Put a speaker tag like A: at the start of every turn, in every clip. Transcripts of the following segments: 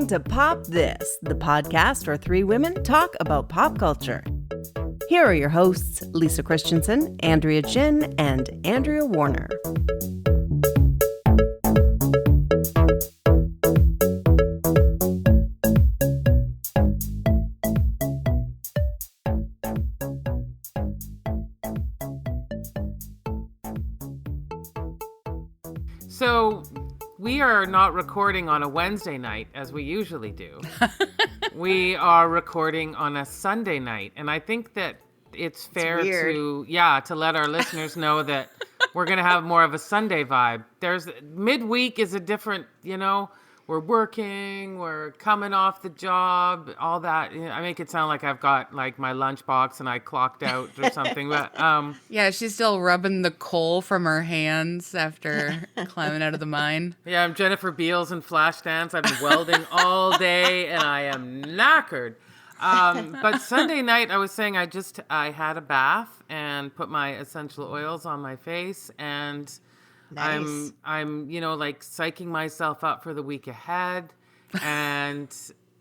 A: listening to Pop This, the podcast where three women talk about pop culture. Here are your hosts, Lisa Christiansen, Andrea Gin, and Andrea Warner.
B: So we are not recording on a Wednesday night as we usually do. We are recording on a Sunday night. And I think that it's fair to let our listeners know that we're going to have more of a Sunday vibe. There's midweek is a different, we're working, we're coming off the job, all that. I make it sound like I've got like my lunchbox and I clocked out or something. But
C: yeah, she's still rubbing the coal from her hands after climbing out of the mine.
B: Yeah, I'm Jennifer Beals in Flashdance. I've been welding all day and I am knackered. But Sunday night, I was saying I had a bath and put my essential oils on my face, and nice. I'm like psyching myself up for the week ahead, and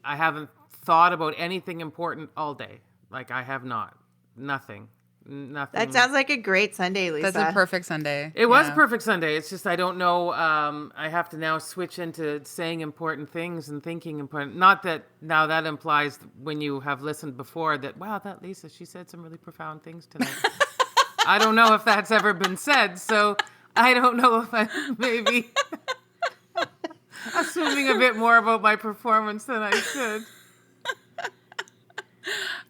B: I haven't thought about anything important all day. Like I have nothing.
D: That sounds like a great Sunday, Lisa.
C: That's a perfect Sunday.
B: It was a perfect Sunday. It's just I don't know. I have to now switch into saying important things and thinking important. Not that now that implies when you have listened before that, wow, that Lisa, she said some really profound things tonight. I don't know if that's ever been said. So I don't know if I maybe assuming a bit more about my performance than I should.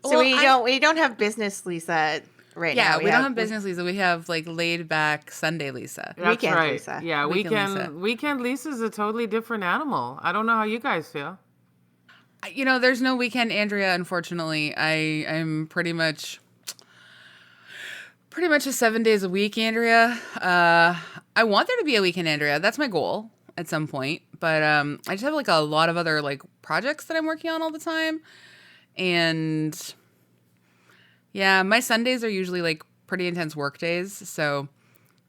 D: So we don't have business Lisa right now.
C: Yeah, we don't have business Lisa. We have like laid back Sunday Lisa.
B: That's
D: weekend
B: right.
D: Lisa.
B: Yeah, weekend Lisa's a totally different animal. I don't know how you guys feel.
C: There's no weekend Andrea, unfortunately. I'm pretty much a 7 days a week Andrea. I want there to be a weekend Andrea. That's my goal at some point. But I just have like a lot of other like projects that I'm working on all the time. And yeah, my Sundays are usually like pretty intense work days. So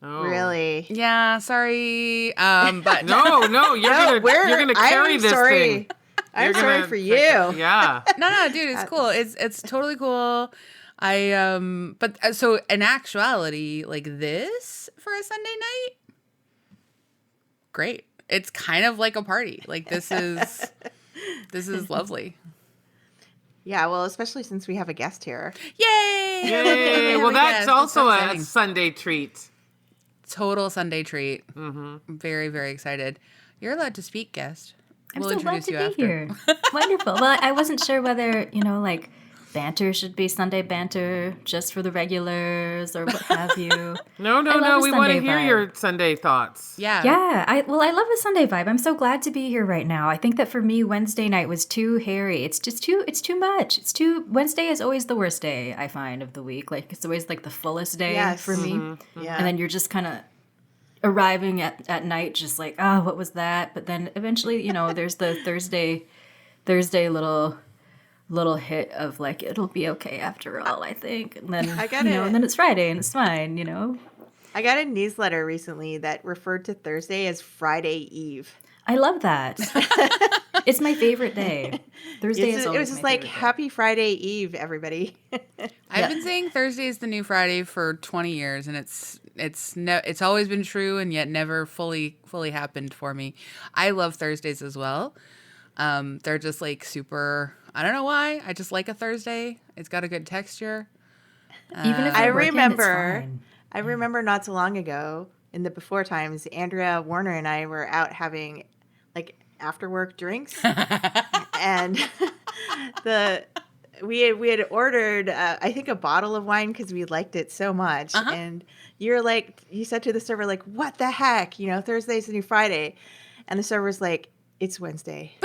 D: really,
C: yeah, sorry. But
B: no, you're gonna carry this thing.
D: I'm sorry for you.
B: Yeah.
C: No, dude, it's cool. It's totally cool. But so in actuality, like this for a Sunday night, great. It's kind of like a party. Like this is lovely.
D: Yeah, well, especially since we have a guest here.
C: Yay!
B: Well, that's also a Sunday treat.
C: Total Sunday treat.
B: Mm-hmm.
C: Very, very excited. You're allowed to speak, guest.
E: I'm so glad to be here. Wonderful. Well, I wasn't sure whether, like banter should be Sunday banter just for the regulars or what have you.
B: No. We want to hear your Sunday thoughts.
C: Yeah.
E: Yeah. I love a Sunday vibe. I'm so glad to be here right now. I think that for me, Wednesday night was too hairy. It's too much. Wednesday is always the worst day, I find, of the week. Like it's always like the fullest day for me.
D: Mm-hmm. Yeah.
E: And then you're just kind of arriving at night just like, oh, what was that? But then eventually, there's the Thursday little hit of like, it'll be okay after all, I think. And then, and then it's Friday and it's fine,
D: I got a newsletter recently that referred to Thursday as Friday Eve.
E: I love that. It's my favorite day. Thursday is always
D: It was just like, happy Friday Eve, everybody.
C: I've been saying Thursday is the new Friday for 20 years, and it's always been true, and yet never fully happened for me. I love Thursdays as well. They're just like super. I don't know why. I just like a Thursday. It's got a good texture.
E: Even if
D: I remember not so long ago in the before times, Andrea Warner and I were out having like after work drinks, and we had ordered I think a bottle of wine because we liked it so much, and you said to the server like, "What the heck? Thursday's the new Friday," and the server's like, "It's Wednesday."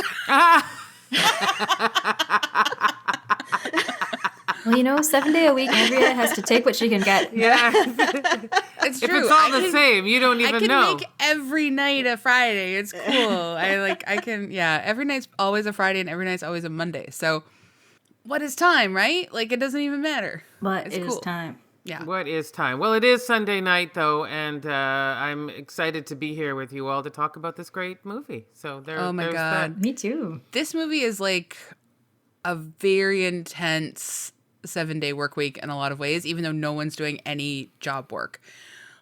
E: Well, 7 day a week, Andrea has to take what she can get.
B: Yeah.
C: It's true.
B: If it's all the same, you don't even know.
C: I can make every night a Friday. It's cool. Every night's always a Friday and every night's always a Monday. So what is time, right? Like, it doesn't even matter.
E: But
C: it's
E: it
C: cool.
E: is time.
C: Yeah.
B: What is time? Well, it is Sunday night, though, and I'm excited to be here with you all to talk about this great movie. So
C: Oh my
B: there's
C: God.
E: Me too.
C: This movie is like a very intense 7-day work week in a lot of ways, even though no one's doing any job work.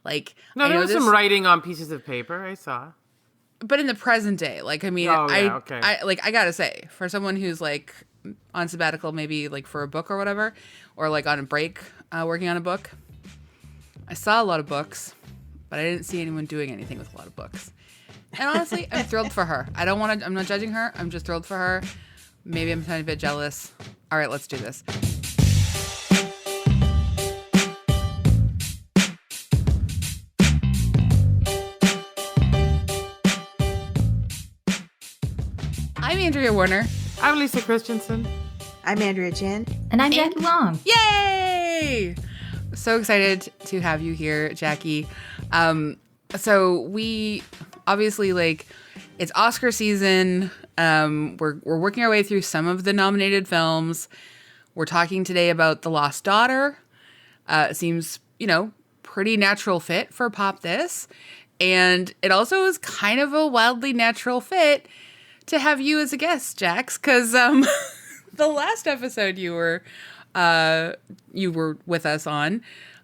C: Like,
B: No,
C: I
B: there
C: know
B: was
C: this,
B: some writing on pieces of paper. I saw.
C: but in the present day, like, I mean,
B: Oh, yeah, okay.
C: I gotta say, for someone who's like on sabbatical, maybe like for a book or whatever, or like on a break, working on a book, I saw a lot of books, but I didn't see anyone doing anything with a lot of books. And honestly, I'm thrilled for her. I'm not judging her. I'm just thrilled for her. Maybe I'm a tiny bit jealous. All right, let's do this. I'm Andrea Warner.
B: I'm Lisa Christiansen.
D: I'm Andrea Gin.
E: And I'm Jackie Wong.
C: Yay! So excited to have you here, Jackie. So we obviously, like, it's Oscar season. We're working our way through some of the nominated films. We're talking today about The Lost Daughter. It seems, pretty natural fit for Pop This. And it also is kind of a wildly natural fit to have you as a guest, Jax, because the last episode you were with us on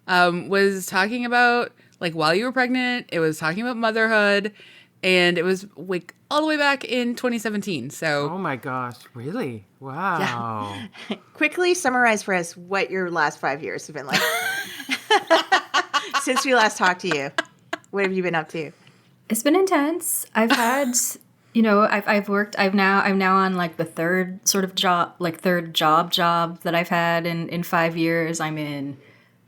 C: was talking about, like, while you were pregnant. It was talking about motherhood, and it was like all the way back in 2017. So,
B: Oh my gosh, really? Wow.
D: Yeah. Quickly summarize for us what your last 5 years have been like. Since we last talked to you. What have you been up to?
E: It's been intense. I've had, I've worked. I'm now on like the third job that I've had in 5 years. I'm in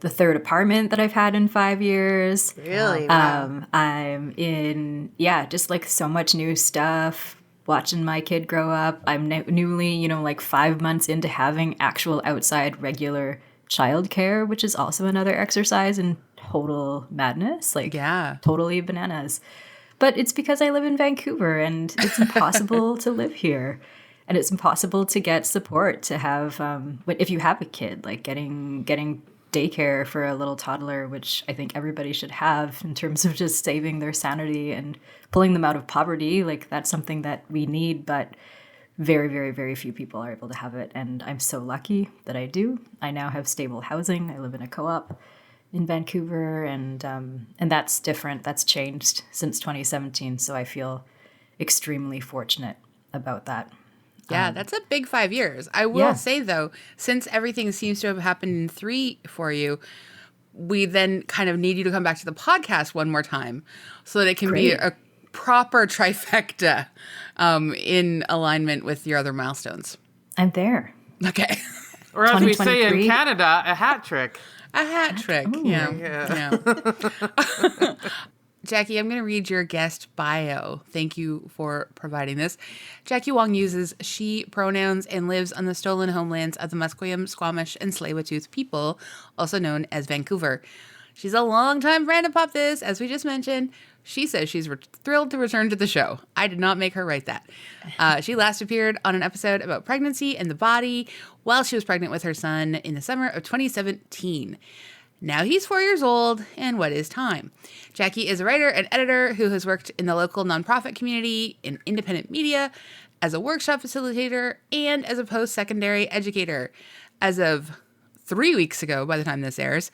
E: the third apartment that I've had in 5 years.
D: Really? Wow.
E: I'm in, just like so much new stuff. Watching my kid grow up. I'm newly, like 5 months into having actual outside regular childcare, which is also another exercise in total madness. Like,
C: yeah,
E: totally bananas. But it's because I live in Vancouver and it's impossible to live here. And it's impossible to get support to have, if you have a kid, like getting daycare for a little toddler, which I think everybody should have in terms of just saving their sanity and pulling them out of poverty. Like, that's something that we need, but very, very, very few people are able to have it. And I'm so lucky that I do. I now have stable housing. I live in a co-op in Vancouver, and that's different. That's changed since 2017. So I feel extremely fortunate about that.
C: Yeah, that's a big 5 years. I will say, though, since everything seems to have happened in 3 for you, we then kind of need you to come back to the podcast one more time so that it can be a proper trifecta in alignment with your other milestones.
E: I'm there.
C: Okay.
B: Or as we say in Canada, a hat trick.
C: A hat trick.
E: Ooh.
C: Yeah. Jackie, I'm going to read your guest bio. Thank you for providing this. Jackie Wong uses she pronouns and lives on the stolen homelands of the Musqueam, Squamish, and Tsleil-Waututh people, also known as Vancouver. She's a longtime friend of Pop This, as we just mentioned. She says she's thrilled to return to the show. I did not make her write that. She last appeared on an episode about pregnancy and the body while she was pregnant with her son in the summer of 2017. Now he's 4 years old, and what is time? Jackie is a writer and editor who has worked in the local nonprofit community, in independent media, as a workshop facilitator, and as a post-secondary educator. As of 3 weeks ago, by the time this airs,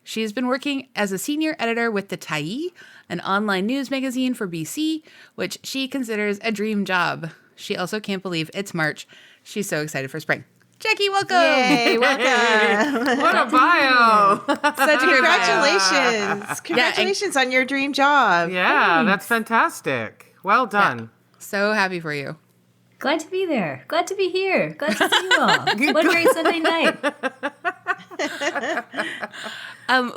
C: she has been working as a senior editor with The Tyee, an online news magazine for BC, which she considers a dream job. She also can't believe it's March. She's so excited for spring. Jackie, welcome.
D: Yay, welcome.
B: What a bio.
C: Such a great bio.
D: Congratulations. Congratulations on your dream job.
B: Yeah, that's fantastic. Well done.
C: Yeah. So happy for you.
E: Glad to be there. Glad to be here. Glad to see you all. What a great Sunday night.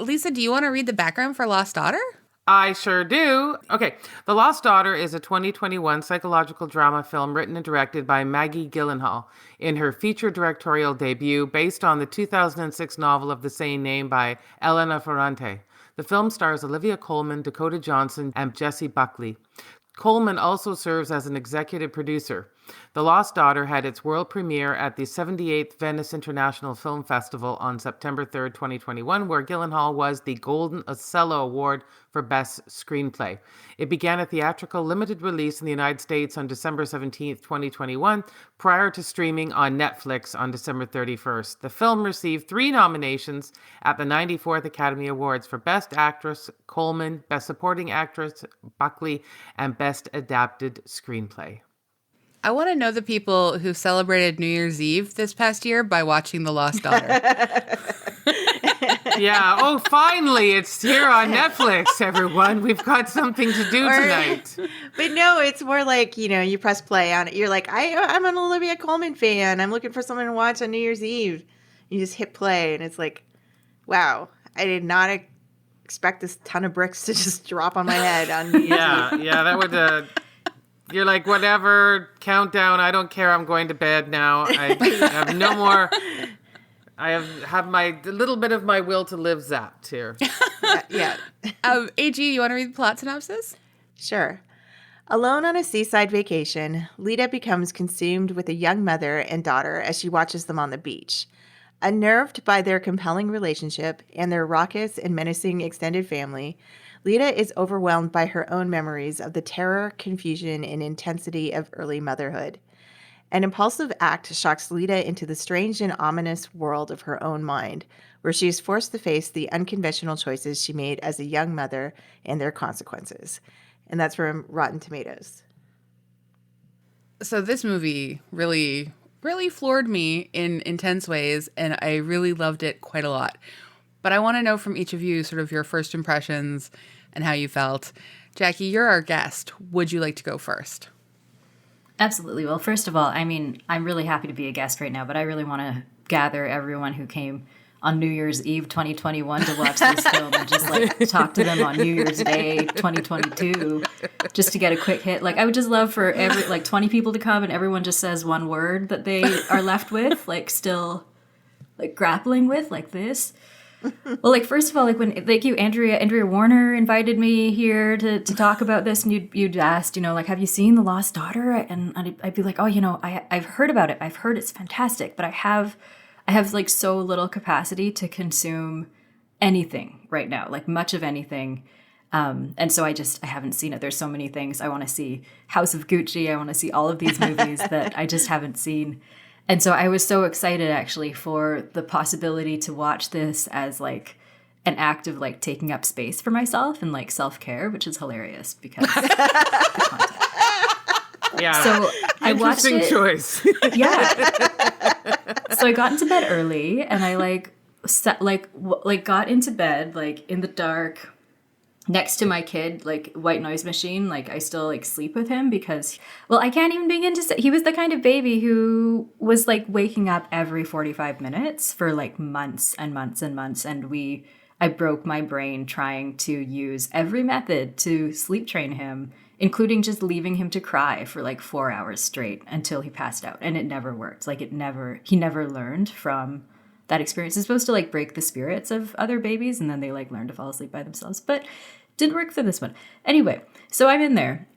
C: Lisa, do you want to read the background for Lost Daughter?
B: I sure do. Okay. The Lost Daughter is a 2021 psychological drama film written and directed by Maggie Gyllenhaal in her feature directorial debut based on the 2006 novel of the same name by Elena Ferrante. The film stars Olivia Colman, Dakota Johnson, and Jessie Buckley. Coleman also serves as an executive producer. The Lost Daughter had its world premiere at the 78th Venice International Film Festival on September 3rd, 2021, where Gyllenhaal was the Golden Ocello Award for Best Screenplay. It began a theatrical limited release in the United States on December 17th, 2021, prior to streaming on Netflix on December 31st. The film received 3 nominations at the 94th Academy Awards for Best Actress, Coleman, Best Supporting Actress, Buckley, and Best Adapted Screenplay.
C: I want to know the people who celebrated New Year's Eve this past year by watching The Lost Daughter.
B: Yeah. Oh, finally, it's here on Netflix, everyone. We've got something to do tonight.
D: But no, it's more like, you press play on it. You're like, I'm an Olivia Colman fan. I'm looking for something to watch on New Year's Eve. You just hit play, and it's like, wow, I did not expect this ton of bricks to just drop on my head on New Year's Eve.
B: Yeah, that would... You're like, whatever, countdown, I don't care, I'm going to bed now. I have no more... I have my a little bit of my will to live zapped here.
D: Yeah.
C: AG, you want to read the plot synopsis?
D: Sure. Alone on a seaside vacation, Lita becomes consumed with a young mother and daughter as she watches them on the beach. Unnerved by their compelling relationship and their raucous and menacing extended family, Lita is overwhelmed by her own memories of the terror, confusion, and intensity of early motherhood. An impulsive act shocks Lita into the strange and ominous world of her own mind, where she is forced to face the unconventional choices she made as a young mother and their consequences. And that's from Rotten Tomatoes.
C: So this movie really, really floored me in intense ways, and I really loved it quite a lot. But I want to know from each of you sort of your first impressions and how you felt. Jackie, you're our guest. Would you like to go first?
E: Absolutely. Well, first of all, I mean, I'm really happy to be a guest right now, but I really want to gather everyone who came on New Year's Eve 2021 to watch this film and just like talk to them on New Year's Day 2022 just to get a quick hit. Like, I would just love for 20 people to come and everyone just says one word that they are left with, like still like grappling with, like this. Well, like, first of all, like when, like you, Andrea Warner invited me here to talk about this, and you'd asked, like, have you seen The Lost Daughter? And I'd be like, oh, I've heard about it. I've heard it's fantastic, but I have like so little capacity to consume anything right now, like much of anything. And so I haven't seen it. There's so many things I want to see. House of Gucci. I want to see all of these movies that I just haven't seen. And so I was so excited actually for the possibility to watch this as like an act of like taking up space for myself and like self-care, which is hilarious because the content.
B: Yeah.
E: So I watched it.
B: Interesting choice.
E: Yeah. So I got into bed early and I got into bed like in the dark next to my kid, like white noise machine. Like I still like sleep with him because, well, I can't even begin to say, he was the kind of baby who was like waking up every 45 minutes for like months and months and months. And I broke my brain trying to use every method to sleep train him, including just leaving him to cry for like 4 hours straight until he passed out. And it never worked. Like he never learned from that experience. It's supposed to like break the spirits of other babies and then they like learn to fall asleep by themselves, but didn't work for this one. Anyway, so I'm in there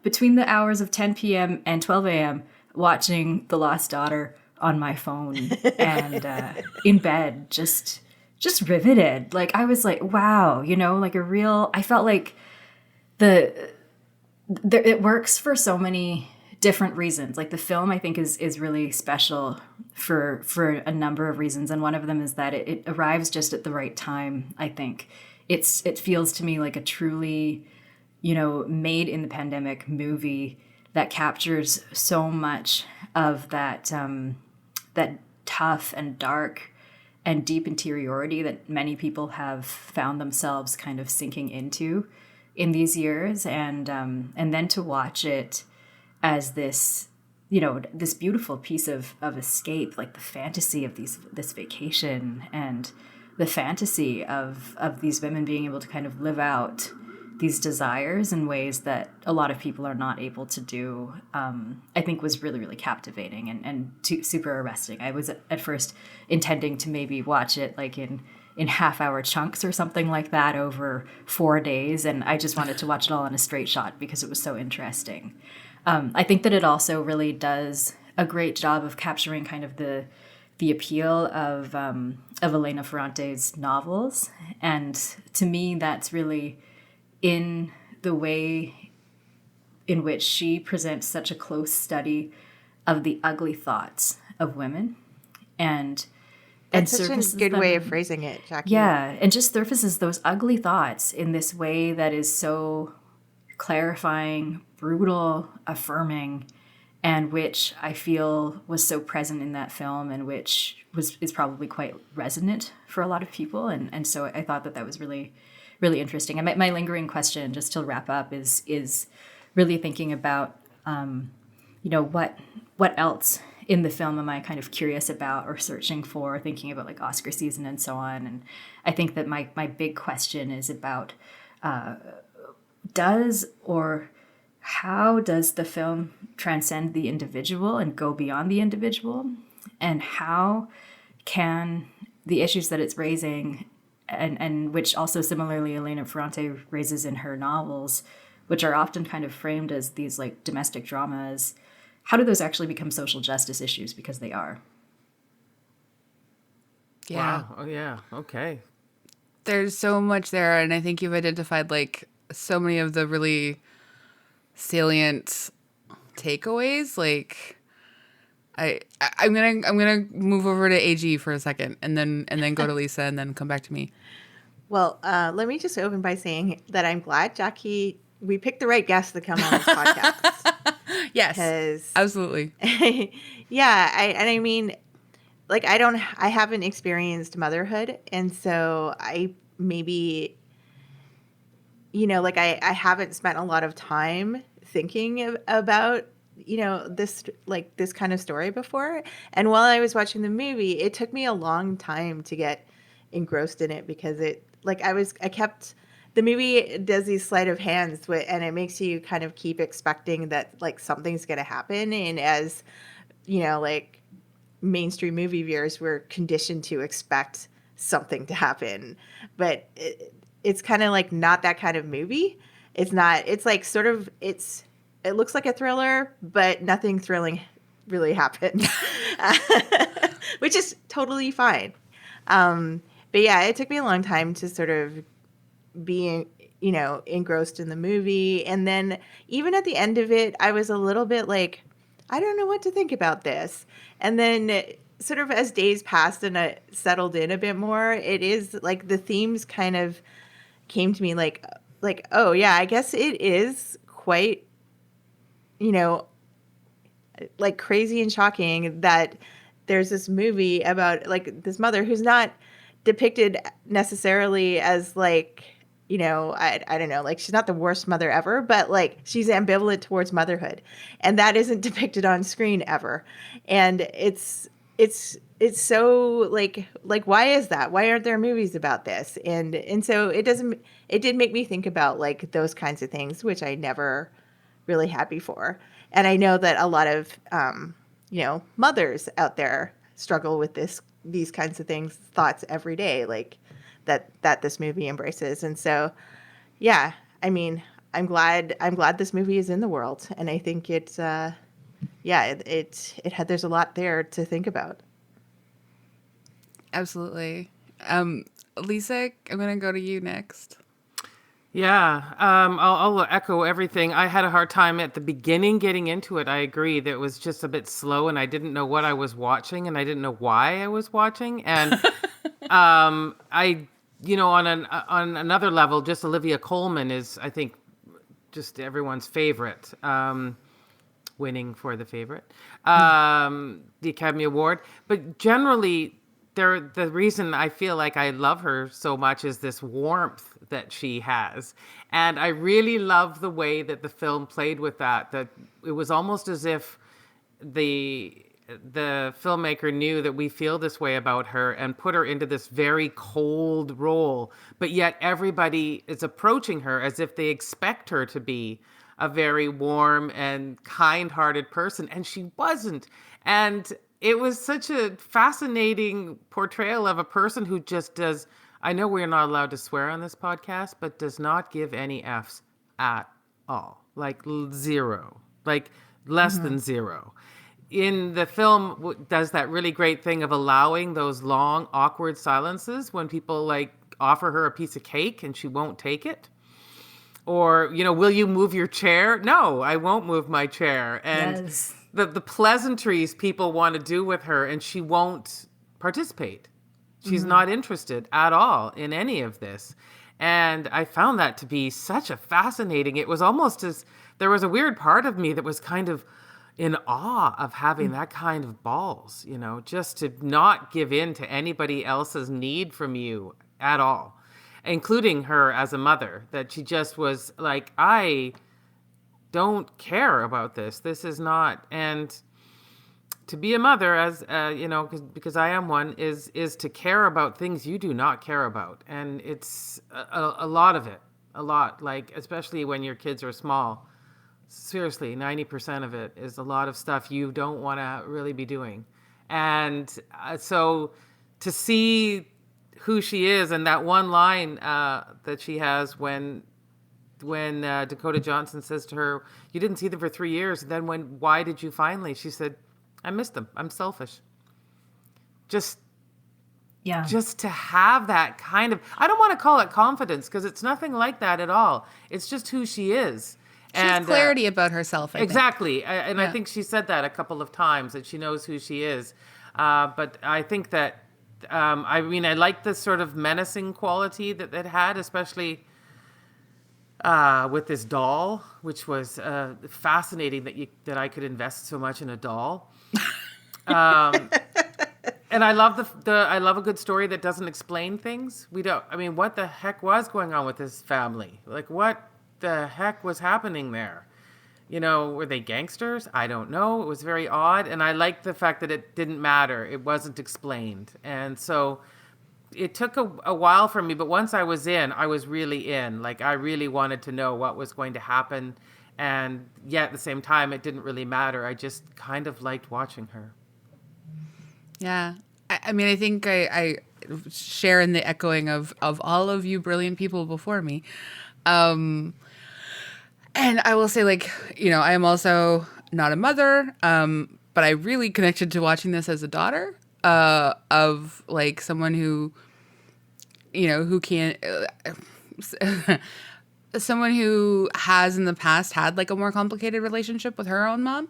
E: between the hours of 10 p.m. and 12 a.m. watching The Lost Daughter on my phone and in bed, just riveted. Like I was like, wow, like I felt like it works for so many different reasons. Like the film, I think is really special for a number of reasons. And one of them is that it arrives just at the right time, I think. It feels to me like a truly, made in the pandemic movie that captures so much of that tough and dark and deep interiority that many people have found themselves kind of sinking into in these years. And then to watch it as this, this beautiful piece of escape, like the fantasy of this vacation and the fantasy of these women being able to kind of live out these desires in ways that a lot of people are not able to do, I think was really, really captivating and super arresting. I was at first intending to maybe watch it like in half-hour chunks or something like that over 4 days, and I just wanted to watch it all in a straight shot because it was so interesting. I think that it also really does a great job of capturing kind of the appeal of Elena Ferrante's novels. And to me, that's really in the way in which she presents such a close study of the ugly thoughts of women. And
D: That's such a good way of phrasing it, Jackie.
E: Yeah, and just surfaces those ugly thoughts in this way that is so clarifying, brutal, affirming, and which I feel was so present in that film, and which is probably quite resonant for a lot of people. And so I thought that was really, really interesting. And my lingering question, just to wrap up, is really thinking about, what else in the film am I kind of curious about or searching for, thinking about like Oscar season and so on. And I think that my big question is about how does the film transcend the individual and go beyond the individual? And how can the issues that it's raising, and which also similarly Elena Ferrante raises in her novels, which are often kind of framed as these like domestic dramas, how do those actually become social justice issues? Because they are.
C: Yeah.
B: Wow. Oh, yeah. Okay.
C: There's so much there, and I think you've identified like so many of the really salient takeaways. Like I'm gonna move over to AG for a second, and then go to Lisa, and then come back to me.
D: Well, let me just open by saying that I'm glad, Jackie, we picked the right guest to come on this podcast.
C: Yes, absolutely.
D: Yeah, I mean, like I haven't experienced motherhood, and so I maybe, like I haven't spent a lot of time thinking about this kind of story before. And while I was watching the movie, it took me a long time to get engrossed in it, because the movie does these sleight of hands, and it makes you kind of keep expecting that like something's going to happen. And as like mainstream movie viewers, we're conditioned to expect something to happen, but it's kind of like not that kind of movie. It's not. It's like sort of it looks like a thriller, but nothing thrilling really happened, which is totally fine. But yeah, it took me a long time to sort of be, engrossed in the movie. And then even at the end of it, I was a little bit like, I don't know what to think about this. And then sort of as days passed and I settled in a bit more, it is like the themes kind of came to me like, oh yeah, I guess it is quite, like crazy and shocking that there's this movie about like this mother who's not depicted necessarily as like, I don't know, like she's not the worst mother ever, but like she's ambivalent towards motherhood, and that isn't depicted on screen ever. And it's so like why is that? Why aren't there movies about this? And so it did make me think about like those kinds of things, which I never really had before. And I know that a lot of mothers out there struggle with these kinds of thoughts every day, like that this movie embraces. And so, yeah, I mean, I'm glad this movie is in the world, and I think it's there's a lot there to think about.
C: Absolutely. Lisa, I'm gonna go to you next.
B: Yeah, I'll echo everything. I had a hard time at the beginning getting into it. I agree that it was just a bit slow, and I didn't know what I was watching, and I didn't know why I was watching. And on another level, just Olivia Colman is, I think, just everyone's favorite, winning for the favorite, the Academy Award. But generally, the reason I feel like I love her so much is this warmth that she has. And I really love the way that the film played with that it was almost as if the filmmaker knew that we feel this way about her and put her into this very cold role, but yet everybody is approaching her as if they expect her to be a very warm and kind-hearted person, and she wasn't. And it was such a fascinating portrayal of a person who just does, I know we're not allowed to swear on this podcast, but does not give any Fs at all. Like zero. Like less than zero. In the film, does that really great thing of allowing those long, awkward silences when people like offer her a piece of cake and she won't take it. Or, will you move your chair? No, I won't move my chair. And the pleasantries people want to do with her, and she won't participate. She's not interested at all in any of this. And I found that to be such a fascinating, it was almost as, there was a weird part of me that was kind of in awe of having that kind of balls, just to not give in to anybody else's need from you at all, including her as a mother, that she just was like, I don't care about this. This is not, and to be a mother, as because I am one, is to care about things you do not care about, and it's a lot of it, like especially when your kids are small. Seriously, 90% of it is a lot of stuff you don't want to really be doing, and so to see who she is, and that one line that she has when Dakota Johnson says to her, "You didn't see them for 3 years. And then why did you finally?" She said, "I missed them. I'm selfish." Just to have that kind of, I don't want to call it confidence because it's nothing like that at all. It's just who she is.
C: She has clarity about herself. I
B: exactly. I think she said that a couple of times, that she knows who she is. But I think that, I like the sort of menacing quality that it had, especially with this doll, which was fascinating that I could invest so much in a doll. And I love I love a good story that doesn't explain things. What the heck was going on with this family? Like, what the heck was happening there? Were they gangsters? I don't know. It was very odd. And I liked the fact that it didn't matter. It wasn't explained. And so it took a while for me, but once I was in, I was really in. Like, I really wanted to know what was going to happen. And yet at the same time, it didn't really matter. I just kind of liked watching her. Yeah.
C: I think I share in the echoing of all of you brilliant people before me. And I will say, I am also not a mother, but I really connected to watching this as a daughter of, someone who, who can, someone who has in the past had, a more complicated relationship with her own mom.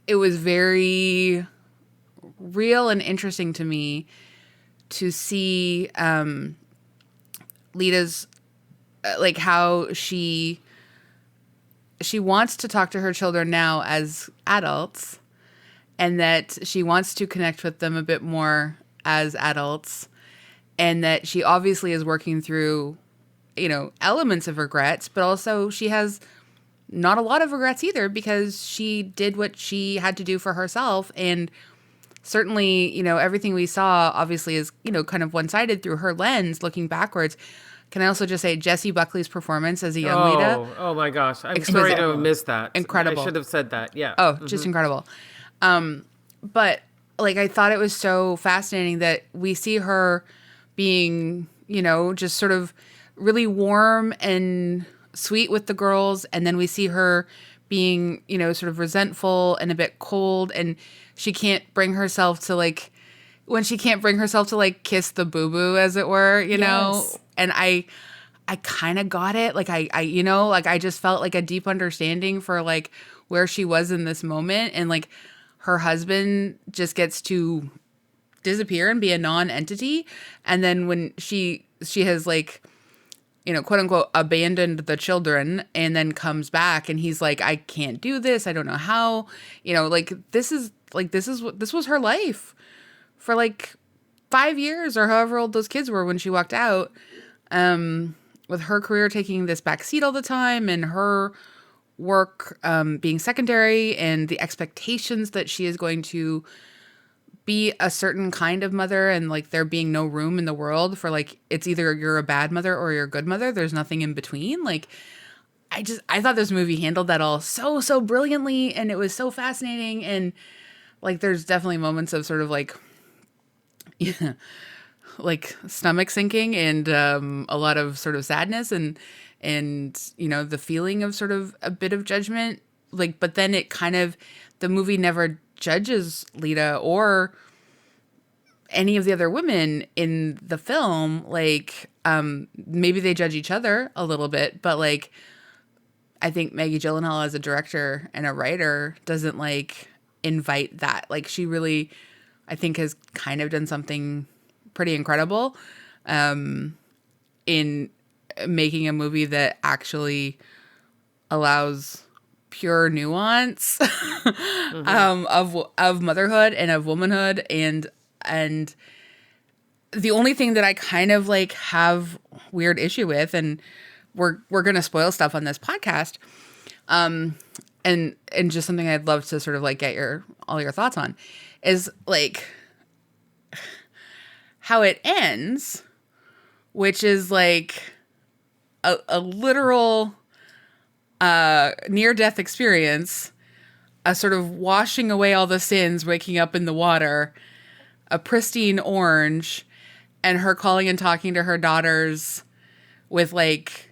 C: It was very real and interesting to me to see Lita's how she wants to talk to her children now as adults, and that she wants to connect with them a bit more as adults, and that she obviously is working through elements of regrets, but also she has not a lot of regrets either, because she did what she had to do for herself. And certainly, everything we saw obviously is, kind of one-sided through her lens looking backwards. Can I also just say Jessie Buckley's performance as a young Lita?
B: Oh my gosh. I'm sorry to have missed that.
C: Incredible.
B: I should have said that. Yeah.
C: Oh, just incredible. But I thought it was so fascinating that we see her being, just sort of really warm and sweet with the girls, and then we see her being, sort of resentful and a bit cold, and she can't bring herself to when she can't bring herself to kiss the boo-boo, as it were, know. And I kind of got it. I just felt a deep understanding for where she was in this moment, and her husband just gets to disappear and be a non-entity, and then when she has quote unquote abandoned the children, and then comes back and he's like, I can't do this. I don't know how, this was her life for 5 years or however old those kids were when she walked out, with her career taking this back seat all the time, and her work, being secondary, and the expectations that she is going to be a certain kind of mother, and there being no room in the world for it's either you're a bad mother or you're a good mother. There's nothing in between. I thought this movie handled that all so brilliantly, and it was so fascinating. And there's definitely moments of sort of like stomach sinking and a lot of sort of sadness and the feeling of sort of a bit of judgment. Like, but then it kind of, the movie never judges Lita or any of the other women in the film. Like, maybe they judge each other a little bit, but like, I think Maggie Gyllenhaal as a director and a writer doesn't like invite that. Like, she really, I think, has kind of done something pretty incredible in making a movie that actually allows pure nuance of motherhood and of womanhood, and the only thing that I kind of like have weird issue with, and we're gonna spoil stuff on this podcast, and just something I'd love to sort of like get all your thoughts on, is like how it ends, which is like a literal near-death experience, a sort of washing away all the sins, waking up in the water, a pristine orange, and her calling and talking to her daughters with like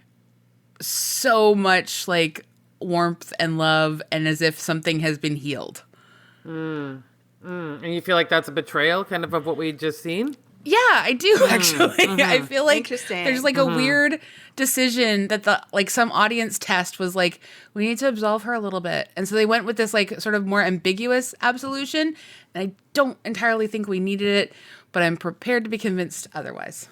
C: so much like warmth and love, and as if something has been healed. And
B: you feel like that's a betrayal kind of what we just seen?
C: Yeah, I do actually. I feel like there's like a weird decision that some audience test was like, we need to absolve her a little bit. And so they went with this like sort of more ambiguous absolution. And I don't entirely think we needed it, but I'm prepared to be convinced otherwise.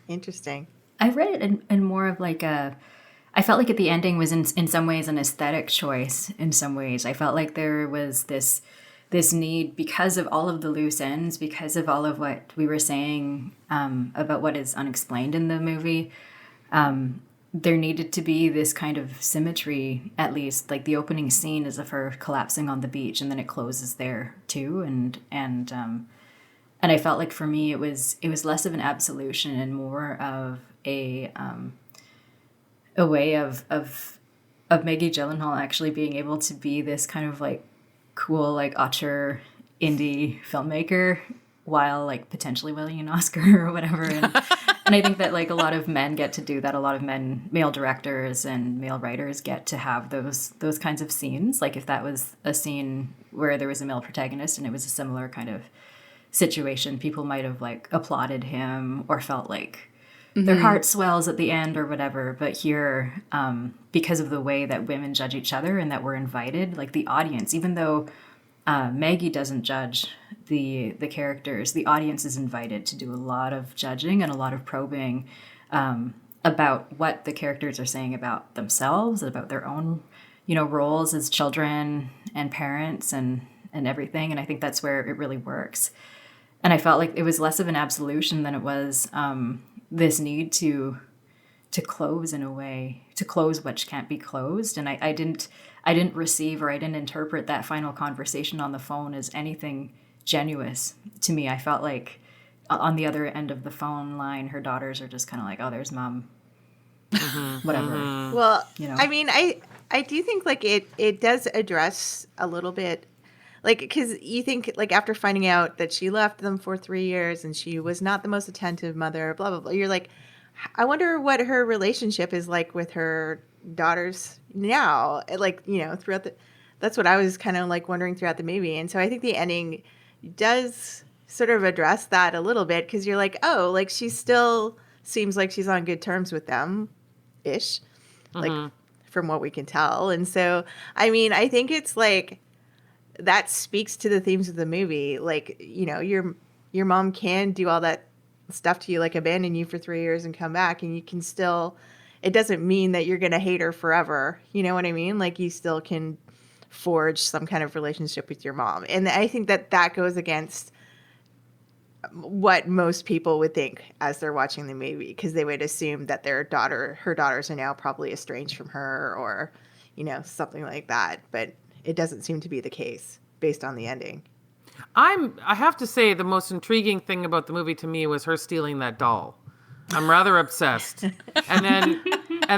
D: Interesting.
E: I read it in more of like I felt like the ending was in some ways an aesthetic choice. In some ways, I felt like there was this need, because of all of the loose ends, because of all of what we were saying about what is unexplained in the movie, there needed to be this kind of symmetry, at least. Like the opening scene is of her collapsing on the beach, and then it closes there too. And I felt like for me it was less of an absolution and more of a way of Maggie Gyllenhaal actually being able to be this kind of like cool, like auteur indie filmmaker while like potentially winning an Oscar or whatever. And I think that like a lot of men get to do that. A lot of male directors and male writers get to have those kinds of scenes. Like if that was a scene where there was a male protagonist and it was a similar kind of situation, people might have like applauded him or felt like their heart swells at the end or whatever. But here, because of the way that women judge each other and that we're invited, like the audience, even though Maggie doesn't judge the characters, the audience is invited to do a lot of judging and a lot of probing about what the characters are saying about themselves, about their own, roles as children and parents and everything. And I think that's where it really works. And I felt like it was less of an absolution than it was this need to close in a way, to close which can't be closed. And I didn't receive, or I didn't interpret that final conversation on the phone as anything genuine to me. I felt like on the other end of the phone line, her daughters are just kind of like, oh, there's mom, whatever.
D: Well, I mean, I do think like it does address a little bit, like, because you think like after finding out that she left them for 3 years and she was not the most attentive mother, blah, blah, blah. You're like, I wonder what her relationship is like with her daughters now. Like, throughout that's what I was kind of like wondering throughout the movie. And so I think the ending does sort of address that a little bit, because you're like, oh, like she still seems like she's on good terms with them ish, like from what we can tell. And so, I mean, I think it's like, that speaks to the themes of the movie. Like, your mom can do all that stuff to you, like abandon you for 3 years and come back, and you can still, it doesn't mean that you're going to hate her forever. You know what I mean? Like you still can forge some kind of relationship with your mom. And I think that goes against what most people would think as they're watching the movie, because they would assume that her daughters are now probably estranged from her, or, something like that. But it doesn't seem to be the case based on the ending.
B: I have to say the most intriguing thing about the movie to me was her stealing that doll. I'm rather obsessed. And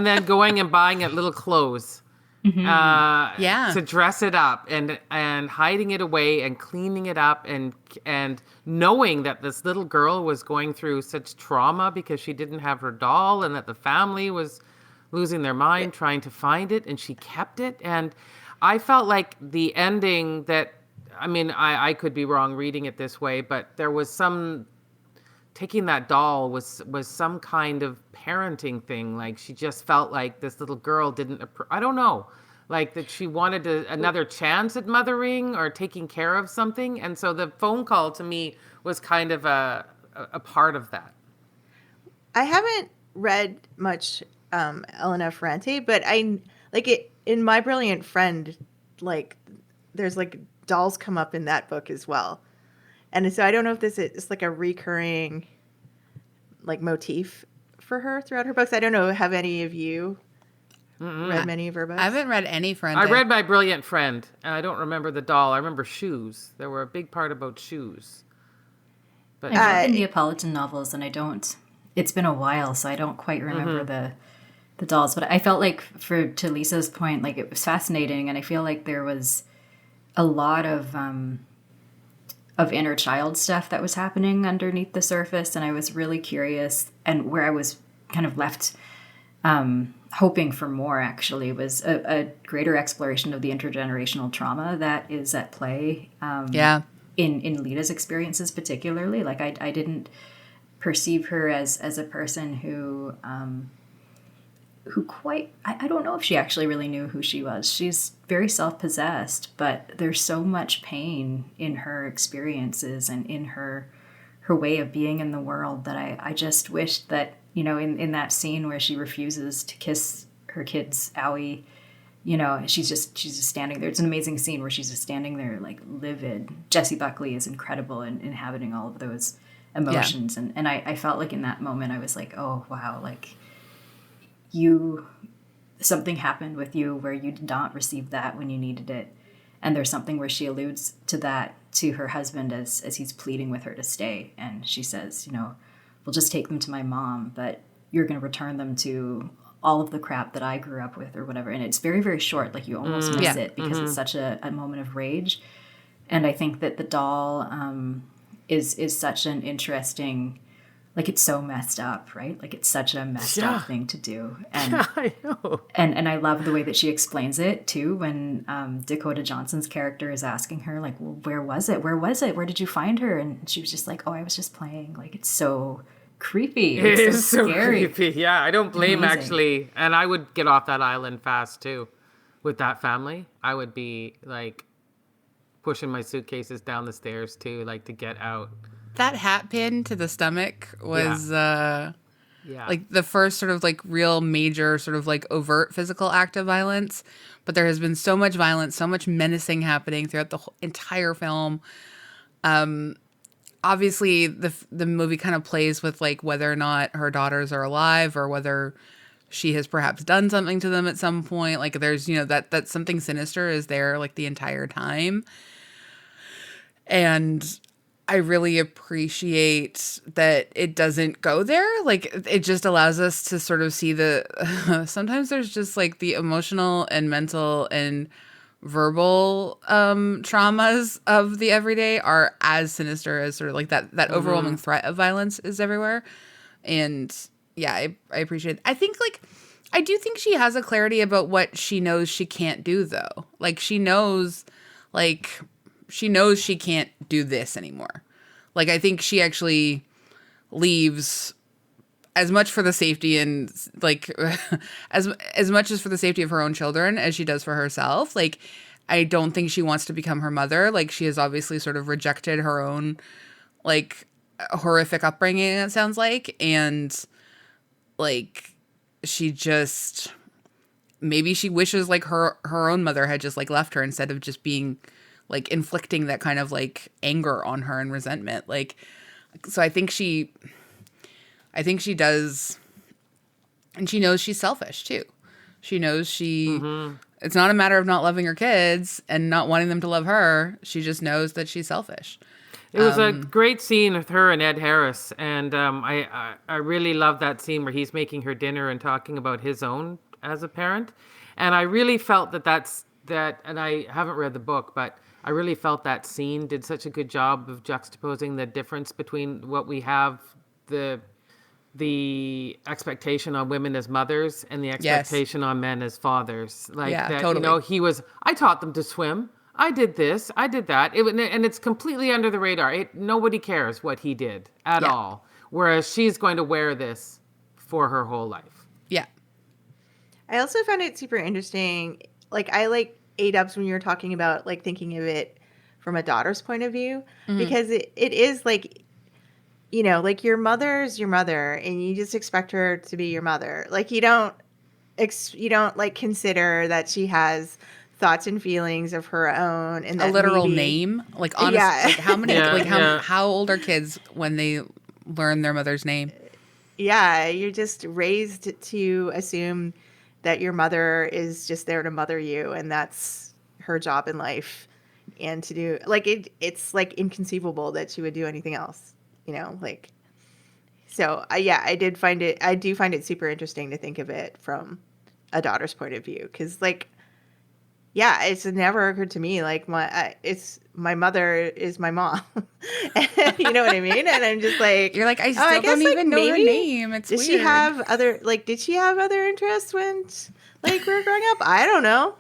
B: then going and buying it little clothes to dress it up and hiding it away and cleaning it up and knowing that this little girl was going through such trauma because she didn't have her doll and that the family was losing their mind trying to find it, and she kept it. And I felt like the ending that, I mean, I could be wrong reading it this way, but there was some, taking that doll was some kind of parenting thing. Like she just felt like this little girl didn't, I don't know, like that she wanted another chance at mothering or taking care of something. And so the phone call to me was kind of a part of that.
D: I haven't read much Elena Ferrante, but I like it in My Brilliant Friend, like there's like dolls come up in that book as well. And so I don't know if this is like a recurring like motif for her throughout her books. I don't know. Have any of you read many of her books?
C: I haven't read any Ferrante.
B: I read My Brilliant Friend, and I don't remember the doll. I remember shoes. There were a big part about shoes. But
E: I read the Neapolitan novels, and I don't. It's been a while, so I don't quite remember the dolls. But I felt like, to Lisa's point, like it was fascinating, and I feel like there was a lot of inner child stuff that was happening underneath the surface, and I was really curious. And where I was kind of left hoping for more, actually, was a greater exploration of the intergenerational trauma that is at play. In Lita's experiences, particularly, like I didn't perceive her as a person who quite, I don't know if she actually really knew who she was. She's very self-possessed, but there's so much pain in her experiences and in her way of being in the world that I just wished that, you know, in that scene where she refuses to kiss her kid's owie, you know, she's just standing there. It's an amazing scene where she's just standing there like livid. Jessie Buckley is incredible in inhabiting all of those emotions. Yeah. And I felt like in that moment I was like, oh wow, like something happened with you where you did not receive that when you needed it. And there's something where she alludes to that to her husband as he's pleading with her to stay. And she says, you know, we'll just take them to my mom, but you're going to return them to all of the crap that I grew up with or whatever. And it's very, very short. Like you almost miss it because it's such a moment of rage. And I think that the doll is such an interesting, like it's so messed up, right? Like it's such a messed up thing to do. And
B: I know.
E: And I love the way that she explains it too when Dakota Johnson's character is asking her like, well, where was it? Where was it? Where did you find her? And she was just like, oh, I was just playing. Like it's so creepy.
B: It
E: is
B: is so
E: scary.
B: creepy. Yeah, I don't blame actually. And I would get off that island fast too with that family. I would be like pushing my suitcases down the stairs too, like to get out.
C: That hat pin to the stomach was like the first sort of like real major sort of like overt physical act of violence. But there has been so much violence, so much menacing happening throughout the whole entire film. Obviously, the movie kind of plays with like whether or not her daughters are alive or whether she has perhaps done something to them at some point. Like there's, you know, that something sinister is there like the entire time. And I really appreciate that it doesn't go there. Like it just allows us to sort of see sometimes there's just like the emotional and mental and verbal traumas of the everyday are as sinister as sort of like that overwhelming threat of violence is everywhere. And yeah, I appreciate it. I think like, I do think she has a clarity about what she knows she can't do though. Like she knows she can't do this anymore. Like, I think she actually leaves as much for the safety and like as much as for the safety of her own children as she does for herself. Like, I don't think she wants to become her mother. Like, she has obviously sort of rejected her own like horrific upbringing, it sounds like. And like, she just, maybe she wishes like her own mother had just like left her instead of just being like inflicting that kind of like anger on her and resentment. Like, so I think she does, and she knows she's selfish too. She knows it's not a matter of not loving her kids and not wanting them to love her. She just knows that she's selfish.
B: It was a great scene with her and Ed Harris. And I really love that scene where he's making her dinner and talking about his own as a parent. And I really felt that, and I haven't read the book, but I really felt that scene did such a good job of juxtaposing the difference between what we have, the expectation on women as mothers and the expectation on men as fathers. Like that, totally. I taught them to swim. I did this. I did that. And it's completely under the radar. Nobody cares what he did at all. Whereas she's going to wear this for her whole life.
C: Yeah.
D: I also found it super interesting. Like, I like A-dubs when you're talking about, like, thinking of it from a daughter's point of view. Because it is, like, you know, like, your mother's your mother, and you just expect her to be your mother. Like, you don't like, consider that she has thoughts and feelings of her own. And that
C: a literal name? Like, honestly, like, how many, how old are kids when they learn their mother's name?
D: Yeah, you're just raised to assume that your mother is just there to mother you, and that's her job in life. And to do, like, it's like inconceivable that she would do anything else, you know, like. So I do find it super interesting to think of it from a daughter's point of view, because, like, yeah, it's never occurred to me, like, my mother is my mom. You know what I mean? And I'm just like,
C: you're like, I still don't even know her name. It's weird.
D: Did she have other interests when, like, we were growing up? I don't know.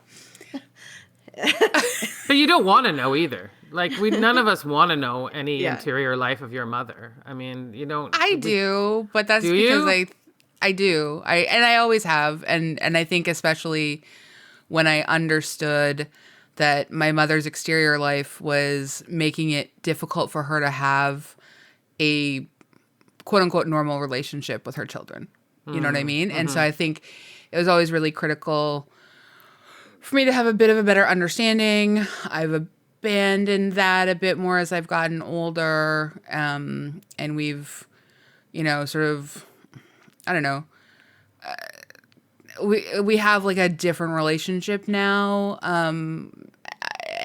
B: But you don't want to know either. Like, none of us want to know any interior life of your mother. I mean, you don't.
C: I do, but that's because I do. I always have. And I think especially when I understood that my mother's exterior life was making it difficult for her to have a quote unquote normal relationship with her children. You know what I mean? And so I think it was always really critical for me to have a bit of a better understanding. I've abandoned that a bit more as I've gotten older. And we've, you know, sort of, I don't know, we have, like, a different relationship now.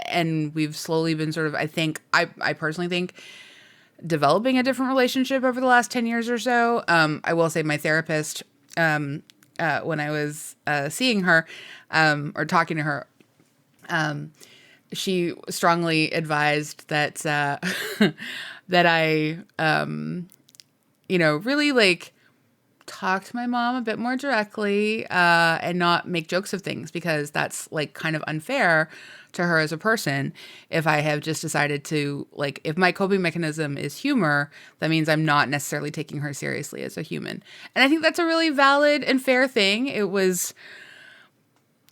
C: And we've slowly been sort of, I personally think, developing a different relationship over the last 10 years or so. I will say my therapist, when I was seeing her or talking to her, she strongly advised that that I, you know, really, like, talk to my mom a bit more directly and not make jokes of things, because that's, like, kind of unfair to her as a person. If I have just decided to, like, if my coping mechanism is humor, that means I'm not necessarily taking her seriously as a human. And I think that's a really valid and fair thing. It was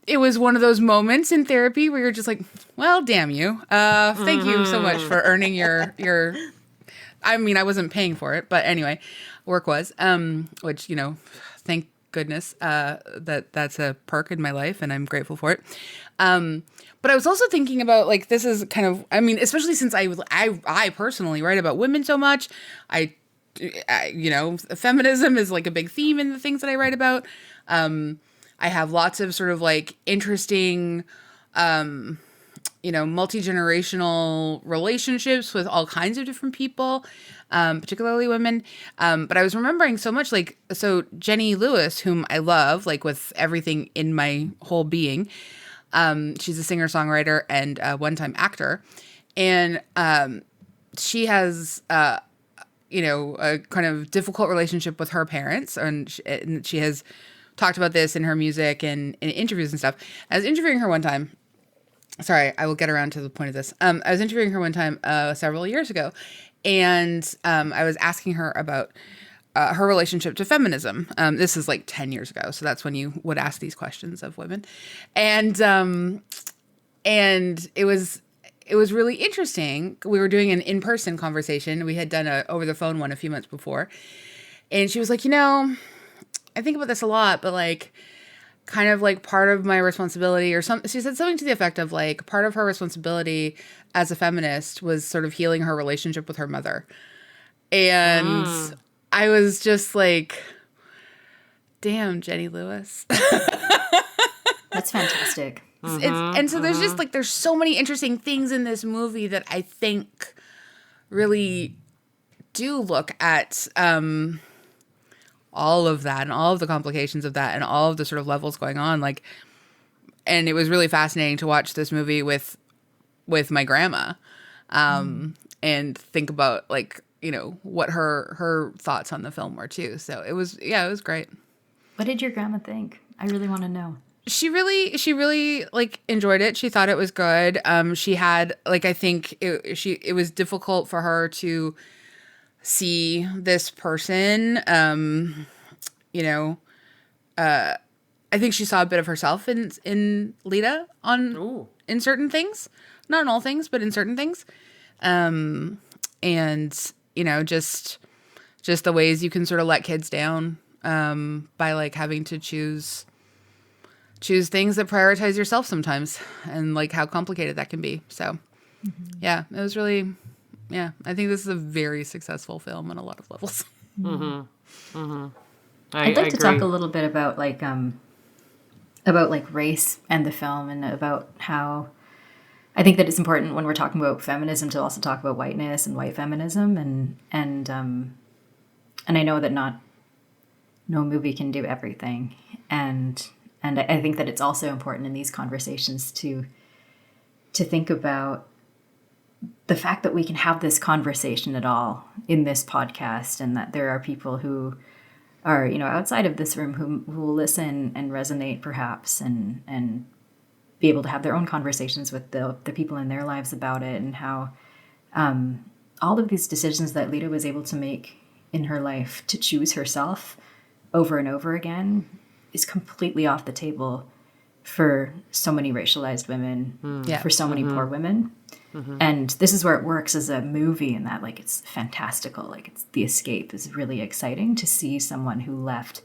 C: one of those moments in therapy where you're just like, well, damn you. Thank you so much for earning your I mean, I wasn't paying for it, but anyway, work was, which, you know, thank goodness that's a perk in my life, and I'm grateful for it. But I was also thinking about, like, this is kind of, I mean, especially since I personally write about women so much, I you know, feminism is, like, a big theme in the things that I write about. I have lots of sort of, like, interesting, you know, multi-generational relationships with all kinds of different people, particularly women. But I was remembering so much, like, so Jenny Lewis, whom I love, like, with everything in my whole being. She's a singer-songwriter and a one-time actor. And she has, you know, a kind of difficult relationship with her parents. And she has talked about this in her music and in interviews and stuff. I was interviewing her one time. Sorry, I will get around to the point of this. I was interviewing her one time several years ago, and I was asking her about her relationship to feminism. This is like 10 years ago, so that's when you would ask these questions of women. And it was really interesting. We were doing an in-person conversation. We had done a over-the-phone one a few months before. And she was like, you know, I think about this a lot, but, like, kind of, like, part of my responsibility or something. She said something to the effect of, like, part of her responsibility as a feminist was sort of healing her relationship with her mother. And I was just like, damn, Jenny Lewis.
E: That's fantastic.
C: And so there's just, like, there's so many interesting things in this movie that I think really do look at all of that and all of the complications of that and all of the sort of levels going on. Like, and it was really fascinating to watch this movie with my grandma, and think about like, you know, what her thoughts on the film were too. So it was great.
E: What did your grandma think? I really want to know.
C: She really like enjoyed it. She thought it was good. She had like, I think it was difficult for her to see this person. You know, I think she saw a bit of herself in Lita in certain things, not in all things, but in certain things. And you know, just the ways you can sort of let kids down, by like having to choose things that prioritize yourself sometimes, and like how complicated that can be. So yeah, it was really, I think this is a very successful film on a lot of levels.
E: I'd like to talk a little bit about like race and the film, and about how I think that it's important when we're talking about feminism to also talk about whiteness and white feminism, and I know that no movie can do everything, and I think that it's also important in these conversations to think about the fact that we can have this conversation at all in this podcast, and that there are people who are, you know, outside of this room who will listen and resonate perhaps, and be able to have their own conversations with the people in their lives about it, and how all of these decisions that Lita was able to make in her life to choose herself over and over again is completely off the table for so many racialized women, for so many poor women. And this is where it works as a movie, in that like it's fantastical, like it's the escape is really exciting to see someone who left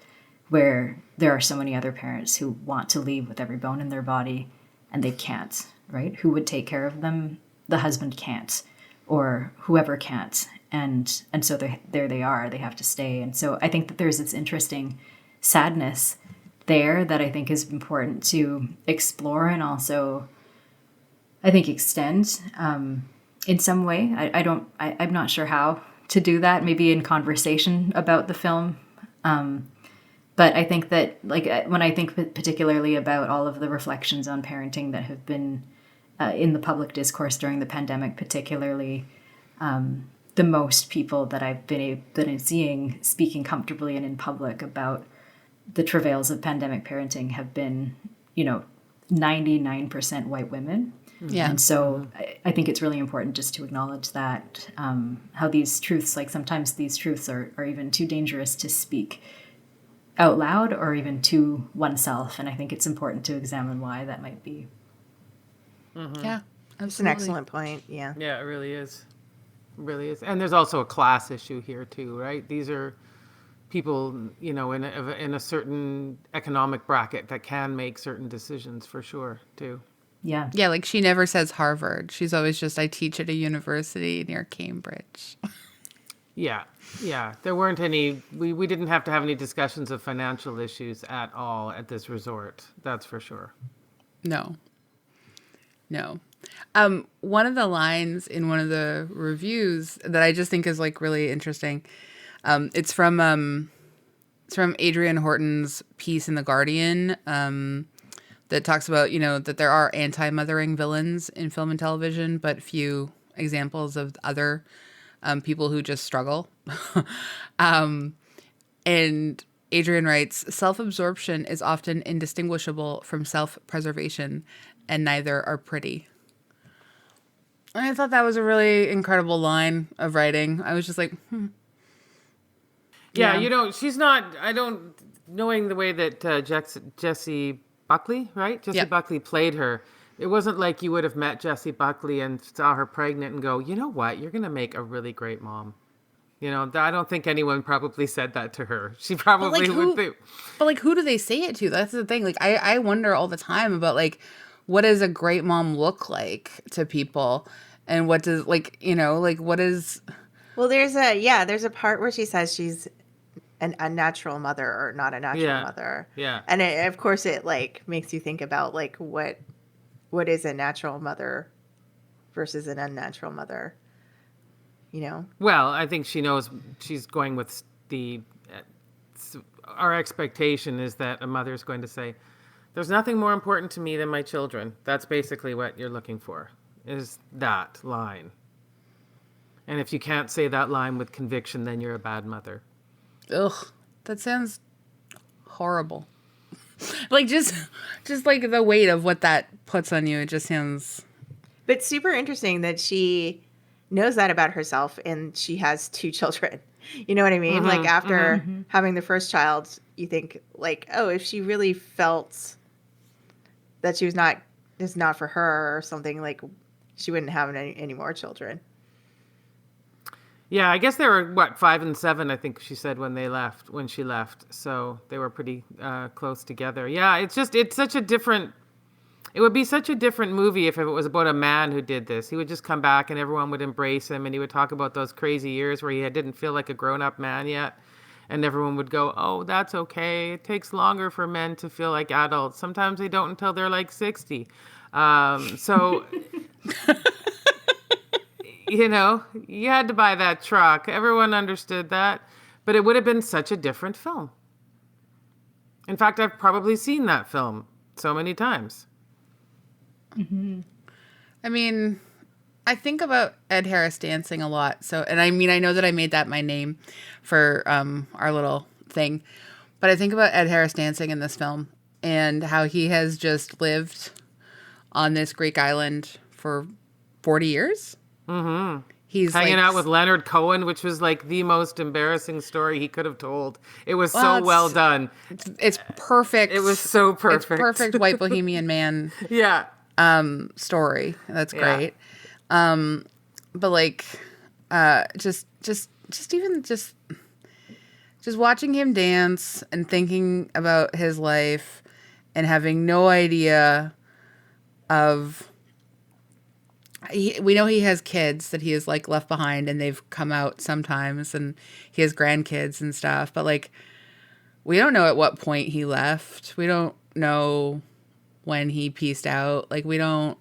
E: where there are so many other parents who want to leave with every bone in their body and they can't, right? Who would take care of them? The husband can't, or whoever can't. And so there they are, they have to stay. And so I think that there's this interesting sadness there that I think is important to explore, and also I think extend in some way. I'm not sure how to do that, maybe in conversation about the film. But I think that, like, when I think particularly about all of the reflections on parenting that have been in the public discourse during the pandemic, particularly, the most people that I've been seeing speaking comfortably and in public about the travails of pandemic parenting have been, 99% white women.
C: Yeah.
E: And so I think it's really important just to acknowledge that, how these truths, like sometimes these truths are even too dangerous to speak out loud or even to oneself. And I think it's important to examine why that might be.
C: Mm-hmm. Yeah, absolutely.
D: It's an excellent point. Yeah.
B: Yeah, it really is. It really is. And there's also a class issue here too, right? These are people, in a certain economic bracket that can make certain decisions for sure too.
E: Yeah.
C: Yeah, like she never says Harvard. She's always just, I teach at a university near Cambridge.
B: Yeah. There weren't any, we didn't have to have any discussions of financial issues at all at this resort. That's for sure.
C: No. One of the lines in one of the reviews that I just think is like really interesting. It's from Adrian Horton's piece in The Guardian, that talks about, that there are anti-mothering villains in film and television, but few examples of other people who just struggle. And Adrian writes, self-absorption is often indistinguishable from self-preservation, and neither are pretty. And I thought that was a really incredible line of writing. I was just like,
B: Yeah, she's not, knowing the way that Jessie Buckley, right? Jessie Buckley played her. It wasn't like you would have met Jessie Buckley and saw her pregnant and go, you know what? You're going to make a really great mom. I don't think anyone probably said that to her. She probably would think.
C: But like, who do they say it to? That's the thing. Like, I wonder all the time about like, what does a great mom look like to people? And what does what is...
D: Well, there's a part where she says she's an unnatural mother or not a natural mother.
B: Yeah.
D: And of course it like makes you think about like what is a natural mother versus an unnatural mother, Well,
B: I think she knows she's going with our expectation is that a mother is going to say, There's nothing more important to me than my children. That's basically what you're looking for, is that line. And if you can't say that line with conviction, then you're a bad mother.
C: Ugh, that sounds horrible. Like just like the weight of what that puts on you, it just sounds.
D: But super interesting that she knows that about herself and she has 2 children. You know what I mean? Like after having the first child, you think like, oh, if she really felt that she was not, it's not for her or something, like she wouldn't have any more children.
B: Yeah, I guess they were 5 and 7. I think she said when she left. So they were pretty close together. Yeah, it's such a different. It would be such a different movie if it was about a man who did this. He would just come back and everyone would embrace him, and he would talk about those crazy years where he didn't feel like a grown-up man yet, and everyone would go, "Oh, that's okay. It takes longer for men to feel like adults. Sometimes they don't until they're like 60." So. You know, you had to buy that truck. Everyone understood that. But it would have been such a different film. In fact, I've probably seen that film so many times.
C: Mm-hmm. I mean, I think about Ed Harris dancing a lot. So, and I mean, I know that I made that my name for our little thing. But I think about Ed Harris dancing in this film and how he has just lived on this Greek island for 40 years.
B: Mm-hmm.
C: He's
B: hanging out with Leonard Cohen, which was like the most embarrassing story he could have told. It was
C: well,
B: so well done.
C: It's perfect.
B: It was so perfect.
C: It's perfect white bohemian man.
B: Yeah.
C: Story. That's great. But like, just watching him dance and thinking about his life and having no idea of. We know he has kids that he has like left behind and they've come out sometimes, and he has grandkids and stuff, but like we don't know at what point he left. We don't know when he pieced out. Like we don't,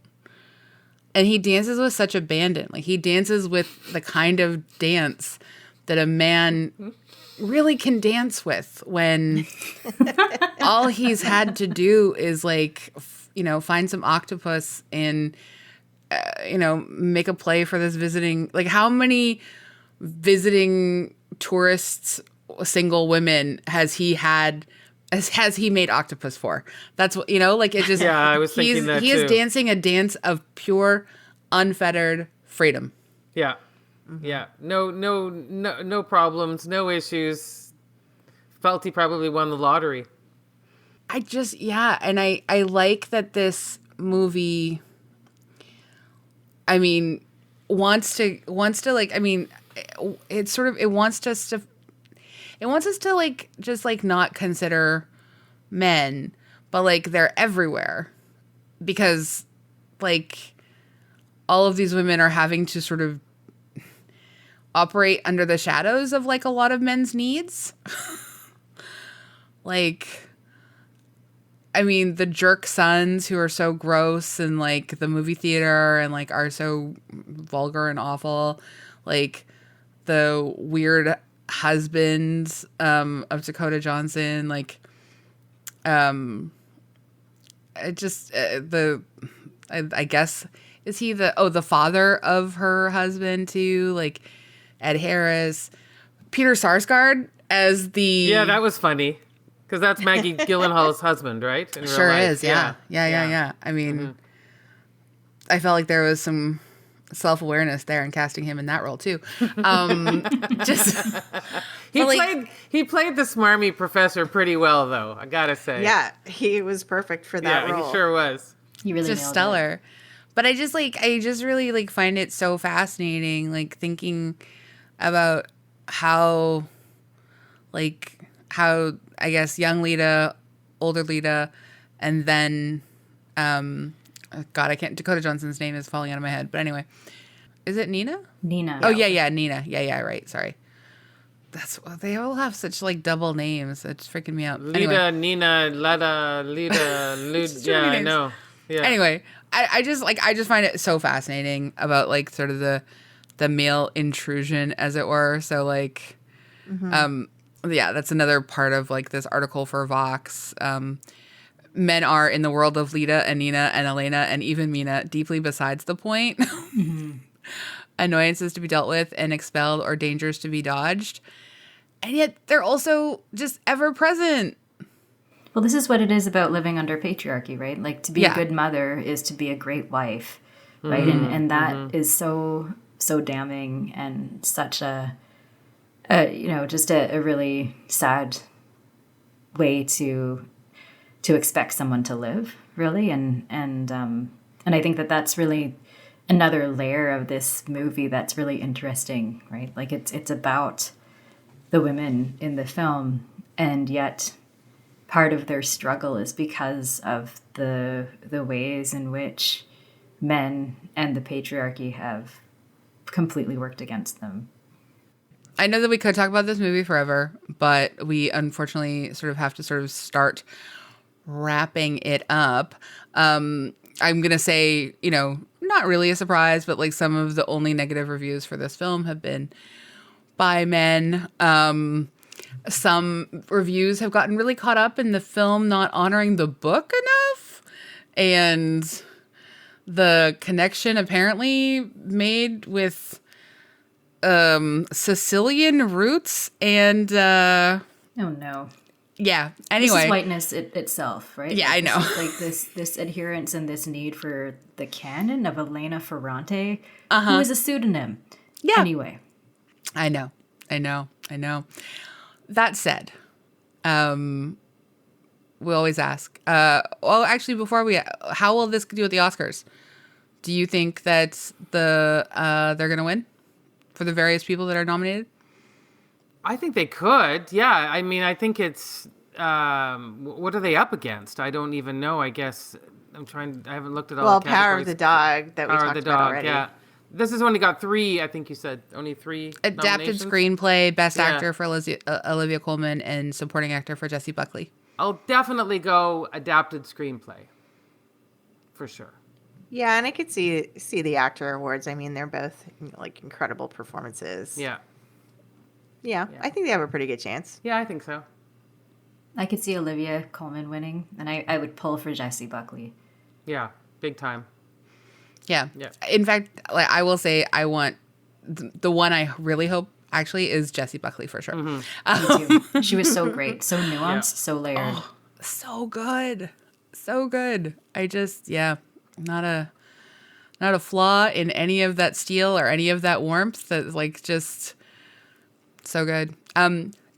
C: and he dances with such abandon. Like he dances with the kind of dance that a man really can dance with when all he's had to do is like, find some octopus and make a play for this visiting. Like, how many visiting tourists, single women, has he made octopus for? That's what, like it just.
B: Yeah, I was thinking that
C: he
B: too.
C: is dancing a dance of pure, unfettered freedom.
B: Yeah, yeah. No problems, no issues. Felt he probably won the lottery.
C: And I like that this movie. I mean, wants to like, I mean, it's sort of, it wants us to like, just like not consider men, but like they're everywhere because like all of these women are having to sort of operate under the shadows of like a lot of men's needs. Like, I mean, the jerk sons who are so gross in like the movie theater and like are so vulgar and awful, like the weird husbands of Dakota Johnson, like I guess is he the father of her husband too, like Ed Harris, Peter Sarsgaard as the.
B: Yeah, that was funny. Because that's Maggie Gyllenhaal's husband, right? In real
C: sure
B: life.
C: is, yeah. I mean, I felt like there was some self-awareness there in casting him in that role too. He
B: played the smarmy professor pretty well, though. I gotta say.
D: Yeah, he was perfect for that role.
B: Yeah, he sure was.
E: He really
C: just
E: nailed
C: stellar.
E: it.
C: But I just really like find it so fascinating, like thinking about how I guess young Lita, older Lita, and then Dakota Johnson's name is falling out of my head. But anyway, is it Nina?
E: Nina.
C: Oh yeah, Nina. Yeah, right. Sorry. They all have such like double names. It's freaking me out.
B: Lita,
C: anyway.
B: Nina, Lada, Lita, yeah, I know. Yeah.
C: Anyway, I just find it so fascinating about like sort of the male intrusion, as it were. So like, yeah, that's another part of like this article for Vox. men are in the world of Lita and Nina and Elena and even Mina deeply besides the point. Annoyances to be dealt with and expelled or dangers to be dodged. And yet they're also just ever present.
E: Well, this is what it is about living under patriarchy, right? Like, to be a good mother is to be a great wife, right? And that is so damning and such a just a really sad way to expect someone to live, really. And I think that that's really another layer of this movie that's really interesting, right? Like, it's about the women in the film, and yet part of their struggle is because of the ways in which men and the patriarchy have completely worked against them.
C: I know that we could talk about this movie forever, but we unfortunately sort of start wrapping it up. I'm going to say, not really a surprise, but like some of the only negative reviews for this film have been by men. Some reviews have gotten really caught up in the film not honoring the book enough, and the connection apparently made with Sicilian roots and
E: oh no.
C: Yeah. Anyway,
E: this is whiteness itself, right?
C: Yeah,
E: like,
C: I know.
E: Like this adherence and this need for the canon of Elena Ferrante, who is a pseudonym.
C: Yeah.
E: Anyway,
C: I know. That said, we always ask. Well, actually, how will this do with the Oscars? Do you think that they're going to win for the various people that are nominated?
B: I think they could. Yeah. I mean, I think it's, what are they up against? I don't even know. I guess I haven't looked at all the categories.
D: Power of the Dog that we talked about already.
B: Yeah. This has only got 3, I think you said. Only 3
C: Adapted screenplay, best actor for Olivia Colman, and supporting actor for Jessie Buckley.
B: I'll definitely go adapted screenplay. For sure.
D: Yeah, and I could see the actor awards. I mean, they're both like incredible performances.
B: Yeah.
D: Yeah, I think they have a pretty good chance.
B: Yeah, I think so.
E: I could see Olivia Colman winning, and I would pull for Jessie Buckley.
B: Yeah, big time.
C: Yeah. In fact, like, I will say I want the one I really hope actually is Jessie Buckley for sure.
E: Me too. She was so great, so nuanced, so layered.
C: Oh, so good. I just, not a flaw in any of that steel or any of that warmth. That like just so good.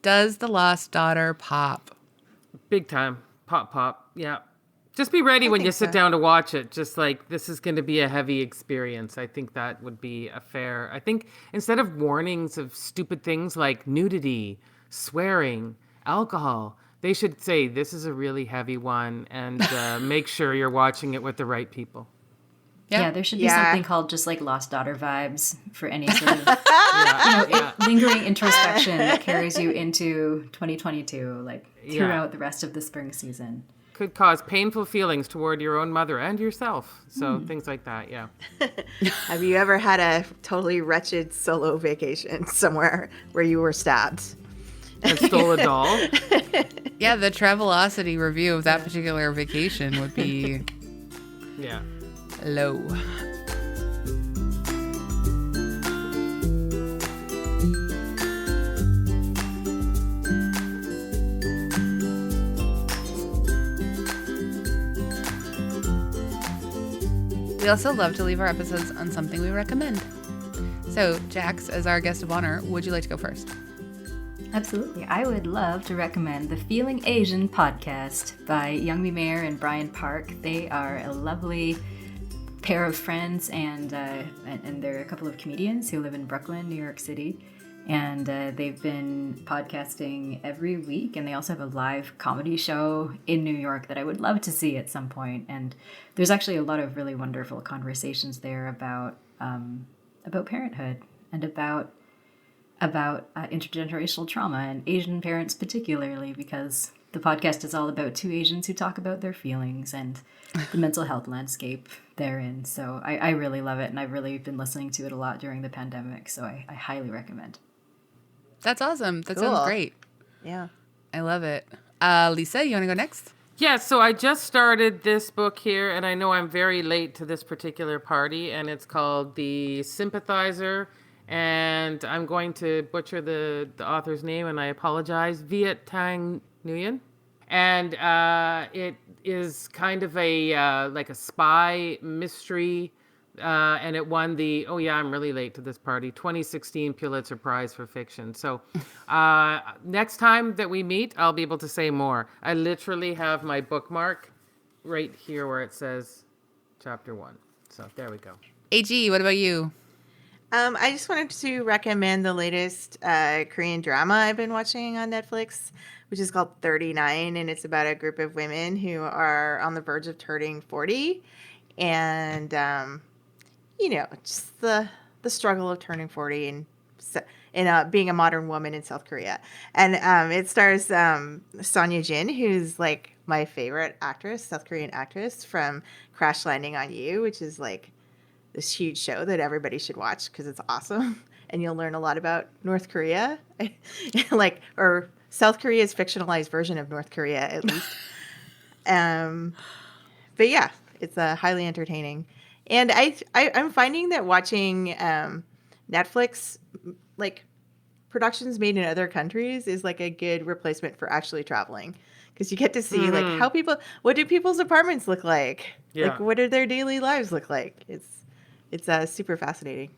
C: Does The Lost Daughter pop?
B: Big time. Pop. Yeah. Just be ready when you sit down to watch it. Just like, this is going to be a heavy experience. I think that would be I think instead of warnings of stupid things like nudity, swearing, alcohol, they should say, this is a really heavy one, and make sure you're watching it with the right people.
E: Yeah, there should be something called just like Lost Daughter vibes for any sort of lingering introspection that carries you into 2022, like throughout the rest of the spring season.
B: Could cause painful feelings toward your own mother and yourself. So things like that, yeah.
D: Have you ever had a totally wretched solo vacation somewhere where you were stabbed?
B: And stole a doll?
C: Yeah, the Travelocity review of that particular vacation would be low. We also love to leave our episodes on something we recommend. So, Jax, as our guest of honor, would you like to go first?
E: Absolutely. I would love to recommend the Feeling Asian podcast by Youngmi Mayer and Brian Park. They are a lovely pair of friends, and they're a couple of comedians who live in Brooklyn, New York City. And they've been podcasting every week, and they also have a live comedy show in New York that I would love to see at some point. And there's actually a lot of really wonderful conversations there about parenthood and about intergenerational trauma and Asian parents particularly, because the podcast is all about two Asians who talk about their feelings and the mental health landscape therein. So I really love it, and I've really been listening to it a lot during the pandemic, so I highly recommend.
C: That's awesome. That sounds great.
D: Yeah.
C: I love it. Lisa, you want to go next?
B: Yeah, so I just started this book here, and I know I'm very late to this particular party, and it's called The Sympathizer, and I'm going to butcher the author's name, and I apologize, Viet Thanh Nguyen. And it is kind of a like a spy mystery, and it won the, oh yeah, I'm really late to this party, 2016 Pulitzer Prize for Fiction. So next time that we meet, I'll be able to say more. I literally have my bookmark right here where it says chapter 1. So there we go.
C: AG, what about you?
D: I just wanted to recommend the latest Korean drama I've been watching on Netflix, which is called 39, and it's about a group of women who are on the verge of turning 40, and just the struggle of turning 40 and being a modern woman in South Korea. And it stars Sonya Jin, who's like my favorite actress, South Korean actress from Crash Landing on You, which is like this huge show that everybody should watch because it's awesome. And you'll learn a lot about North Korea, or South Korea's fictionalized version of North Korea, at least. But yeah, it's highly entertaining. And I'm finding that watching Netflix, like productions made in other countries, is like a good replacement for actually traveling, because you get to see like what do people's apartments look like?
B: Yeah.
D: Like, what do their daily lives look like? It's super fascinating.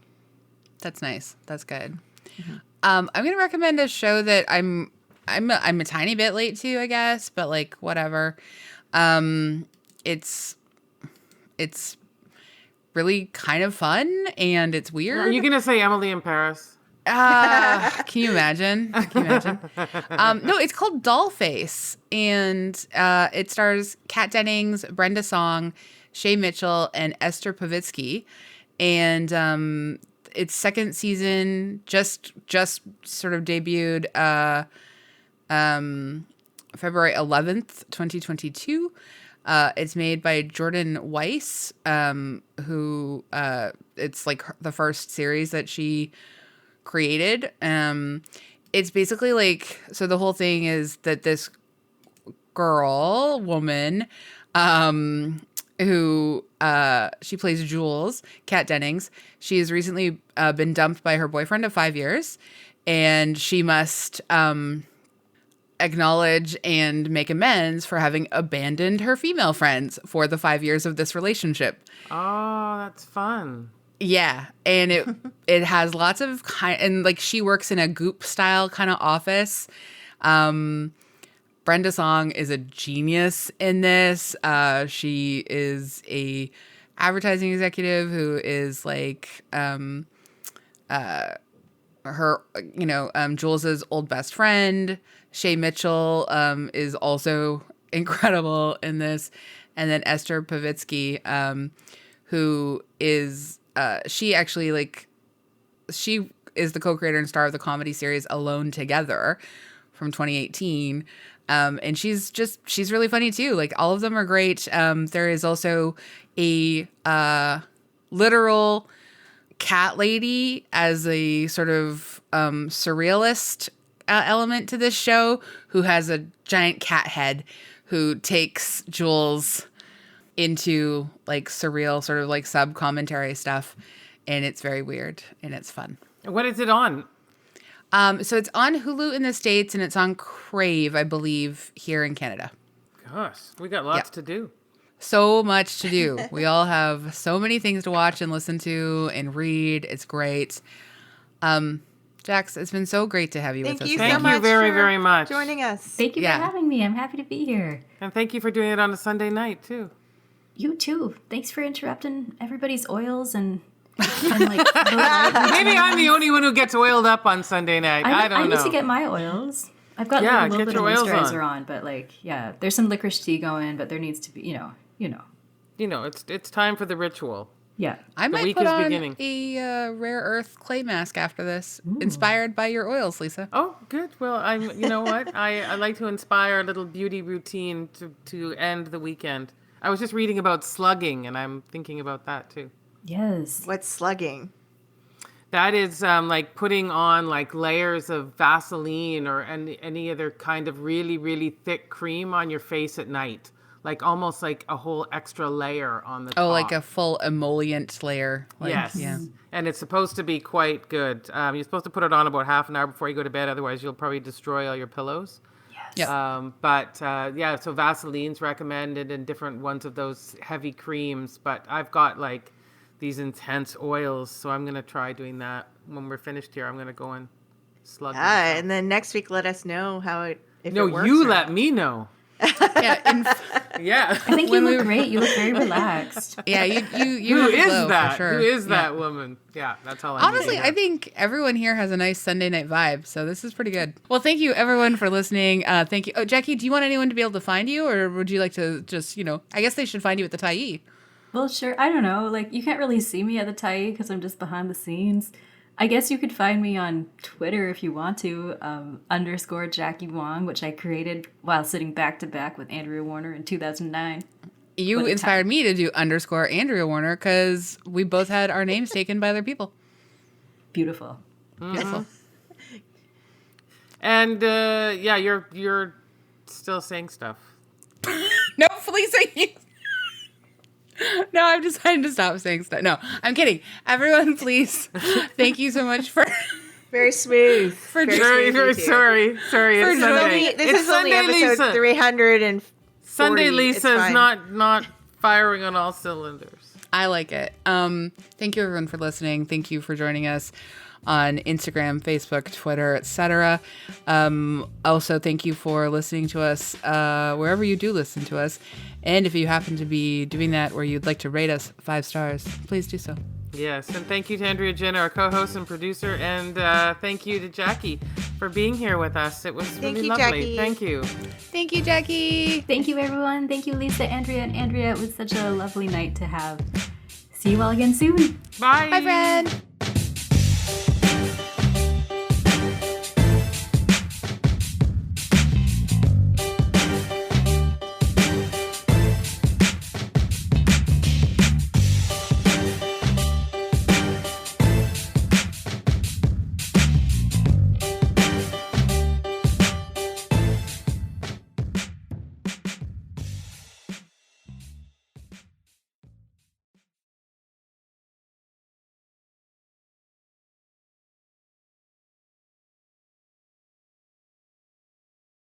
C: That's nice. That's good. Mm-hmm. I'm going to recommend a show that I'm a tiny bit late to, I guess, but like whatever. It's really kind of fun and it's weird.
B: Are you going to say Emily in Paris?
C: Can you imagine? No, it's called Dollface, and it stars Kat Dennings, Brenda Song, Shay Mitchell, and Esther Pavitsky. And its second season just sort of debuted February 11th, 2022. It's made by Jordan Weiss, who it's like the first series that she created. It's basically like, so the whole thing is that this woman, who she plays Jules, Kat Dennings. She has recently been dumped by her boyfriend of 5 years, and she must acknowledge and make amends for having abandoned her female friends for the 5 years of this relationship.
B: Oh, that's fun.
C: Yeah, and it has lots of and like she works in a Goop style kind of office. Brenda Song is a genius in this. She is a advertising executive who is like her, Jules's old best friend. Shay Mitchell is also incredible in this. And then Esther Pavitsky, who is she is the co-creator and star of the comedy series Alone Together from 2018. And she's really funny too. Like all of them are great. There is also a literal cat lady as a sort of surrealist element to this show, who has a giant cat head, who takes Jules into like surreal sort of like sub commentary stuff, and it's very weird and it's fun.
B: What is it on?
C: So it's on Hulu in the States, and it's on Crave, I believe, here in Canada.
B: Gosh, we got lots to do.
C: So much to do. We all have so many things to watch and listen to and read. It's great. Jax, it's been so great to have you with us.
B: Thank you very, very much.
D: Joining us.
E: Thank you for having me. I'm happy to be here.
B: And thank you for doing it on a Sunday night, too.
E: You too. Thanks for interrupting everybody's oils and like.
B: Maybe I'm the only one who gets oiled up on Sunday night. I don't know.
E: I need to get my oils. I've got a little bit of moisturizer on, but like, yeah, there's some licorice tea going, but there needs to be,
B: it's time for the ritual.
E: Yeah.
C: I might put on a rare earth clay mask after this, inspired by your oils, Lisa.
B: Oh, good. Well, you know what? I like to inspire a little beauty routine to end the weekend. I was just reading about slugging, and I'm thinking about that too.
E: Yes.
D: What's slugging?
B: That is like putting on like layers of Vaseline or any other kind of really, really thick cream on your face at night. Like almost like a whole extra layer on the top.
C: Oh, like a full emollient layer. Like,
B: yes.
C: Yeah.
B: And it's supposed to be quite good. You're supposed to put it on about half an hour before you go to bed. Otherwise, you'll probably destroy all your pillows.
C: Yeah.
B: So Vaseline's recommended and different ones of those heavy creams. But I've got like these intense oils. So I'm going to try doing that. When we're finished here, I'm going to go and slug myself.
D: And then next week, let us know if it works.
B: No, you let me know.
C: Yeah.
B: Yeah.
E: I think you look great. You look very relaxed.
C: Yeah, you
B: Who
C: have a
B: is
C: glow,
B: that?
C: for sure.
B: Who is
C: Yeah.
B: that woman? Yeah, that's all I
C: Honestly,
B: need to hear.
C: I think everyone here has a nice Sunday night vibe, so this is pretty good. Well, thank you everyone for listening. Thank you. Oh, Jackie, do you want anyone to be able to find you, or would you like to just, I guess they should find you at the Tyee.
E: Well, sure. I don't know. Like, you can't really see me at the Tyee because I'm just behind the scenes. I guess you could find me on Twitter if you want to, _ Jackie Wong, which I created while sitting back to back with Andrea Warner in 2009.
C: You inspired me to do _ Andrea Warner because we both had our names taken by other people.
E: Beautiful.
C: Beautiful.
B: And you're still saying stuff.
C: No, Felicia, No, I've decided to stop saying stuff. No, I'm kidding. Everyone, please, thank you so much for
D: Very smooth.
B: Very sorry. It's Sunday.
D: This
B: It's
D: is only
B: Sunday,
D: episode
B: Lisa.
D: 340.
B: Sunday Lisa is
D: fine.
B: not firing on all cylinders.
C: I like it. Thank you everyone for listening. Thank you for joining us on Instagram, Facebook, Twitter, etc. Also, thank you for listening to us wherever you do listen to us. And if you happen to be doing that where you'd like to rate us 5 stars, please do so.
B: Yes, and thank you to Andrea Gin, our co-host and producer, and thank you to Jackie for being here with us. It was really lovely.
D: Jackie.
B: Thank you.
C: Thank you, Jackie.
E: Thank you, everyone. Thank you, Lisa, Andrea, and Andrea. It was such a lovely night to have. See you all again soon.
B: Bye.
C: Bye, friend.